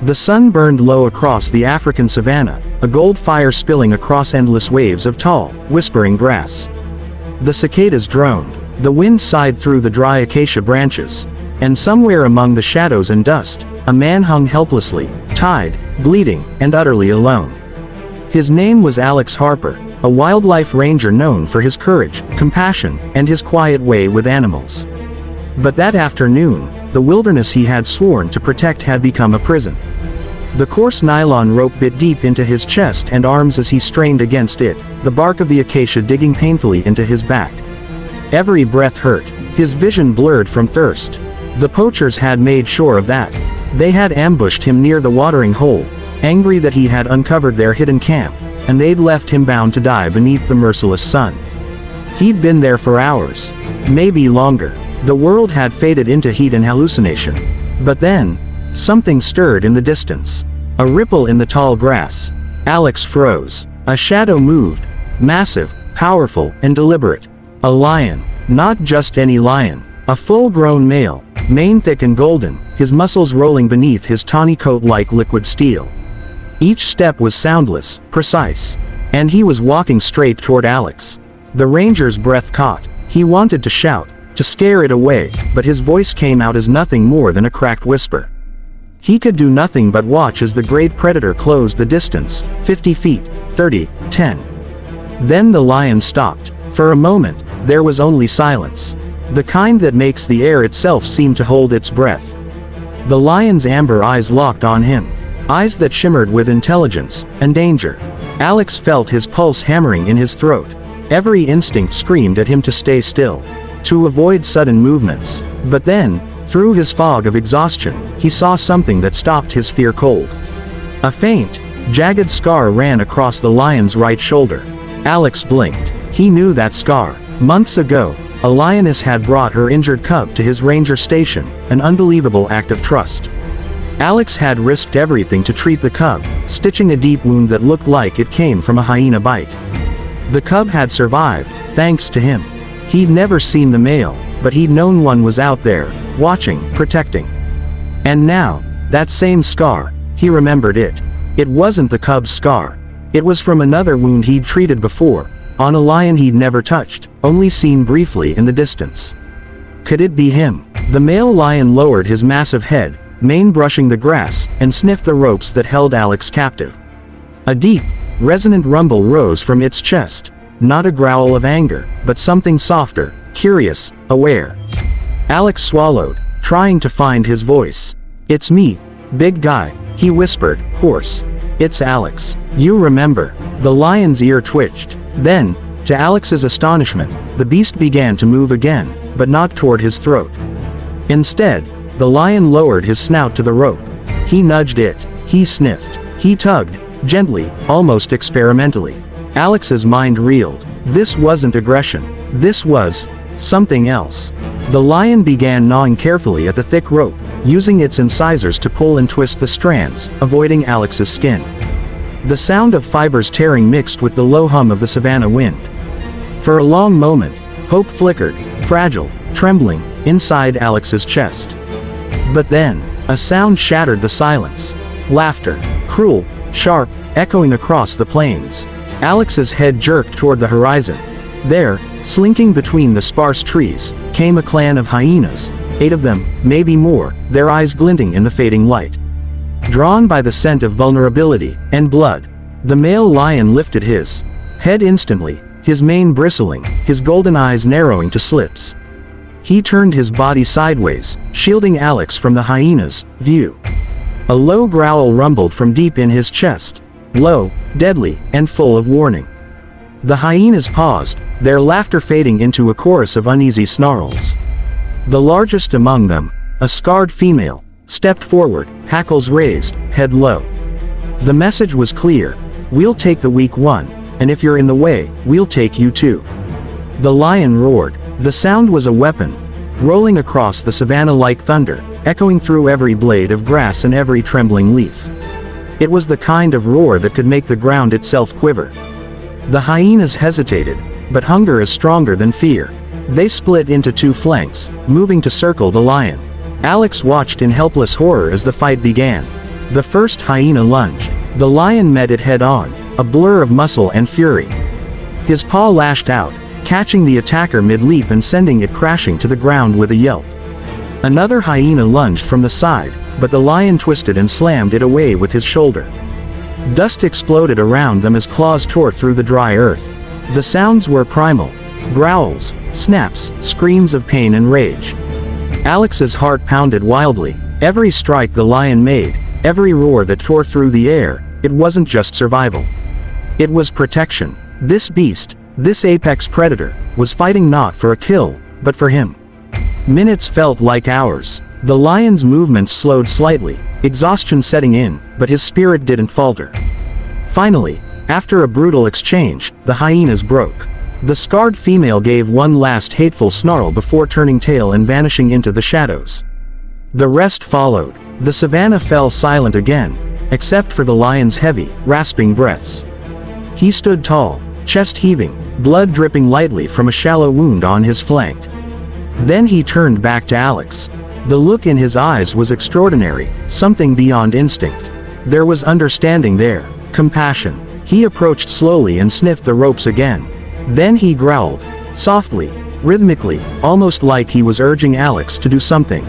The sun burned low across the African savanna, a gold fire spilling across endless waves of tall, whispering grass. The cicadas droned. The wind sighed through the dry acacia branches. And somewhere among the shadows and dust, a man hung helplessly, tied, bleeding, and utterly alone. His name was Alex Harper, a wildlife ranger known for his courage, compassion, and his quiet way with animals. But that afternoon, the wilderness he had sworn to protect had become a prison. The coarse nylon rope bit deep into his chest and arms as he strained against it, the bark of the acacia digging painfully into his back. Every breath hurt, his vision blurred from thirst. The poachers had made sure of that. They had ambushed him near the watering hole, angry that he had uncovered their hidden camp, and they'd left him bound to die beneath the merciless sun. He'd been there for hours, maybe longer. The world had faded into heat and hallucination. But then, something stirred in the distance. A ripple in the tall grass. Alex froze. A shadow moved. Massive, powerful, and deliberate. A lion. Not just any lion. A full-grown male, mane thick and golden, his muscles rolling beneath his tawny coat like liquid steel. Each step was soundless, precise. And he was walking straight toward Alex. The ranger's breath caught. He wanted to shout, to scare it away, but his voice came out as nothing more than a cracked whisper. He could do nothing but watch as the great predator closed the distance, 50 feet, 30, 10. Then the lion stopped. For a moment, there was only silence. The kind that makes the air itself seem to hold its breath. The lion's amber eyes locked on him. Eyes that shimmered with intelligence and danger. Alex felt his pulse hammering in his throat. Every instinct screamed at him to stay still, to avoid sudden movements. But then, through his fog of exhaustion, he saw something that stopped his fear cold. A faint, jagged scar ran across the lion's right shoulder. Alex blinked. He knew that scar. Months ago, a lioness had brought her injured cub to his ranger station, an unbelievable act of trust. Alex had risked everything to treat the cub, stitching a deep wound that looked like it came from a hyena bite. The cub had survived, thanks to him. He'd never seen the male, but he'd known one was out there, watching, protecting. And now, that same scar, he remembered it. It wasn't the cub's scar. It was from another wound he'd treated before, on a lion he'd never touched, only seen briefly in the distance. Could it be him? The male lion lowered his massive head, mane brushing the grass, and sniffed the ropes that held Alex captive. A deep, resonant rumble rose from its chest, not a growl of anger, but something softer, curious, aware. Alex swallowed, trying to find his voice. "It's me, big guy," he whispered, hoarse. "It's Alex. You remember." The lion's ear twitched. Then, to Alex's astonishment, the beast began to move again, but not toward his throat. Instead, the lion lowered his snout to the rope. He nudged it. He sniffed. He tugged, gently, almost experimentally. Alex's mind reeled. This wasn't aggression. This was something else. The lion began gnawing carefully at the thick rope, using its incisors to pull and twist the strands, avoiding Alex's skin. The sound of fibers tearing mixed with the low hum of the savanna wind. For a long moment, hope flickered, fragile, trembling, inside Alex's chest. But then, a sound shattered the silence. Laughter, cruel, sharp, echoing across the plains. Alex's head jerked toward the horizon. There, slinking between the sparse trees, came a clan of hyenas, 8 of them, maybe more, their eyes glinting in the fading light. Drawn by the scent of vulnerability and blood, the male lion lifted his head instantly, his mane bristling, his golden eyes narrowing to slits. He turned his body sideways, shielding Alex from the hyena's view. A low growl rumbled from deep in his chest, low, deadly, and full of warning. The hyenas paused, their laughter fading into a chorus of uneasy snarls. The largest among them, a scarred female, stepped forward, hackles raised, head low. The message was clear: we'll take the weak one, and if you're in the way, we'll take you too. The lion roared. The sound was a weapon, rolling across the savanna like thunder, echoing through every blade of grass and every trembling leaf. It was the kind of roar that could make the ground itself quiver. The hyenas hesitated, but hunger is stronger than fear. They split into 2 flanks, moving to circle the lion. Alex watched in helpless horror as the fight began. The first hyena lunged. The lion met it head-on, a blur of muscle and fury. His paw lashed out, catching the attacker mid-leap and sending it crashing to the ground with a yelp. Another hyena lunged from the side, but the lion twisted and slammed it away with his shoulder. Dust exploded around them as claws tore through the dry earth. The sounds were primal. Growls, snaps, screams of pain and rage. Alex's heart pounded wildly. Every strike the lion made, every roar that tore through the air, it wasn't just survival. It was protection. This beast, this apex predator, was fighting not for a kill, but for him. Minutes felt like hours. The lion's movements slowed slightly, exhaustion setting in, but his spirit didn't falter. Finally, after a brutal exchange, the hyenas broke. The scarred female gave one last hateful snarl before turning tail and vanishing into the shadows. The rest followed. The savannah fell silent again, except for the lion's heavy, rasping breaths. He stood tall, chest heaving, blood dripping lightly from a shallow wound on his flank. Then he turned back to Alex. The look in his eyes was extraordinary, something beyond instinct. There was understanding there, compassion. He approached slowly and sniffed the ropes again. Then he growled, softly, rhythmically, almost like he was urging Alex to do something.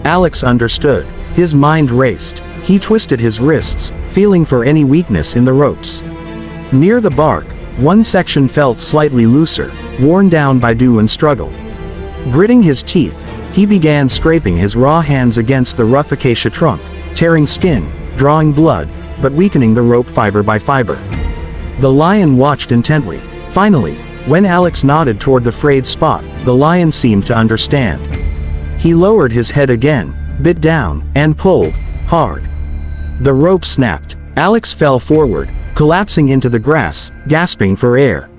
Alex understood. His mind raced. He twisted his wrists, feeling for any weakness in the ropes. Near the bark, one section felt slightly looser, worn down by dew and struggle. Gritting his teeth, he began scraping his raw hands against the rough acacia trunk, tearing skin, drawing blood, but weakening the rope fiber by fiber. The lion watched intently. Finally, when Alex nodded toward the frayed spot, the lion seemed to understand. He lowered his head again, bit down, and pulled, hard. The rope snapped. Alex fell forward, collapsing into the grass, gasping for air.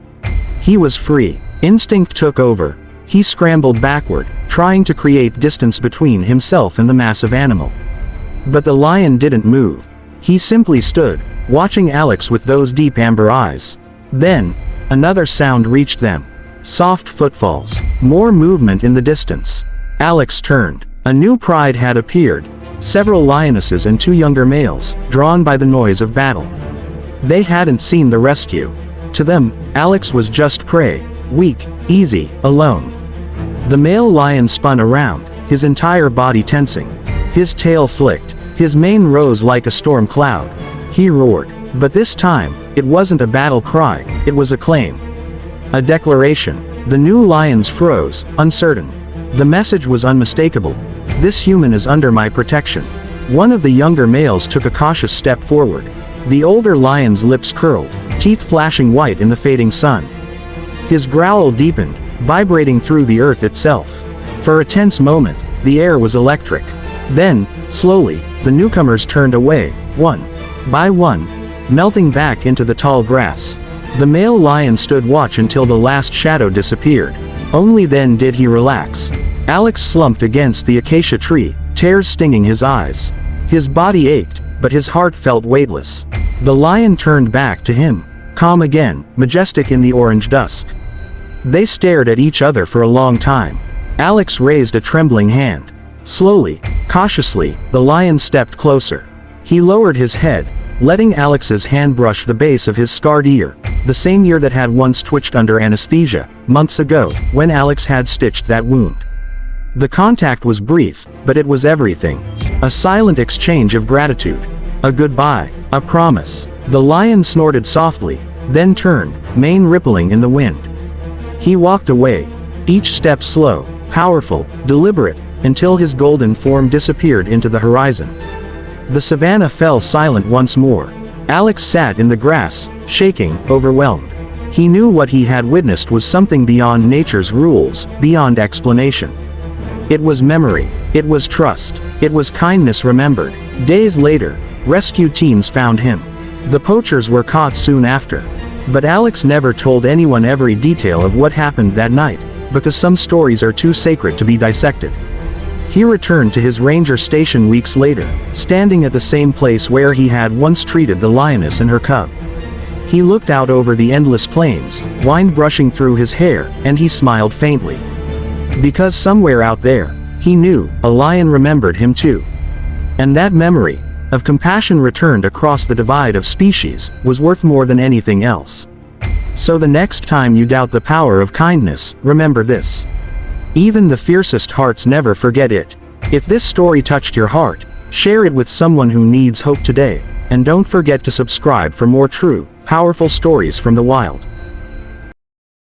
He was free. Instinct took over. He scrambled backward, trying to create distance between himself and the massive animal. But the lion didn't move. He simply stood, watching Alex with those deep amber eyes. Then, another sound reached them. Soft footfalls. More movement in the distance. Alex turned. A new pride had appeared. Several lionesses and 2 younger males, drawn by the noise of battle. They hadn't seen the rescue. To them, Alex was just prey, weak, easy, alone. The male lion spun around, his entire body tensing. His tail flicked. His mane rose like a storm cloud. He roared. But this time, it wasn't a battle cry, it was a claim. A declaration. The new lions froze, uncertain. The message was unmistakable. This human is under my protection. One of the younger males took a cautious step forward. The older lion's lips curled, teeth flashing white in the fading sun. His growl deepened, vibrating through the earth itself. For a tense moment, the air was electric. Then, slowly, the newcomers turned away, one by one, melting back into the tall grass. The male lion stood watch until the last shadow disappeared. Only then did he relax. Alex slumped against the acacia tree, tears stinging his eyes. His body ached, but his heart felt weightless. The lion turned back to him, calm again, majestic in the orange dusk. They stared at each other for a long time. Alex raised a trembling hand. Slowly, cautiously, the lion stepped closer. He lowered his head, letting Alex's hand brush the base of his scarred ear, the same ear that had once twitched under anesthesia, months ago, when Alex had stitched that wound. The contact was brief, but it was everything. A silent exchange of gratitude. A goodbye. A promise. The lion snorted softly, then turned, mane rippling in the wind. He walked away, each step slow, powerful, deliberate, until his golden form disappeared into the horizon. The savannah fell silent once more. Alex sat in the grass, shaking, overwhelmed. He knew what he had witnessed was something beyond nature's rules, beyond explanation. It was memory. It was trust. It was kindness remembered. Days later, rescue teams found him. The poachers were caught soon after. But Alex never told anyone every detail of what happened that night, because some stories are too sacred to be dissected. He returned to his ranger station weeks later, standing at the same place where he had once treated the lioness and her cub. He looked out over the endless plains, wind brushing through his hair, and he smiled faintly. Because somewhere out there, he knew, a lion remembered him too. And that memory, of compassion returned across the divide of species, was worth more than anything else. So the next time you doubt the power of kindness, remember this. Even the fiercest hearts never forget it. If this story touched your heart, share it with someone who needs hope today, and don't forget to subscribe for more true, powerful stories from the wild.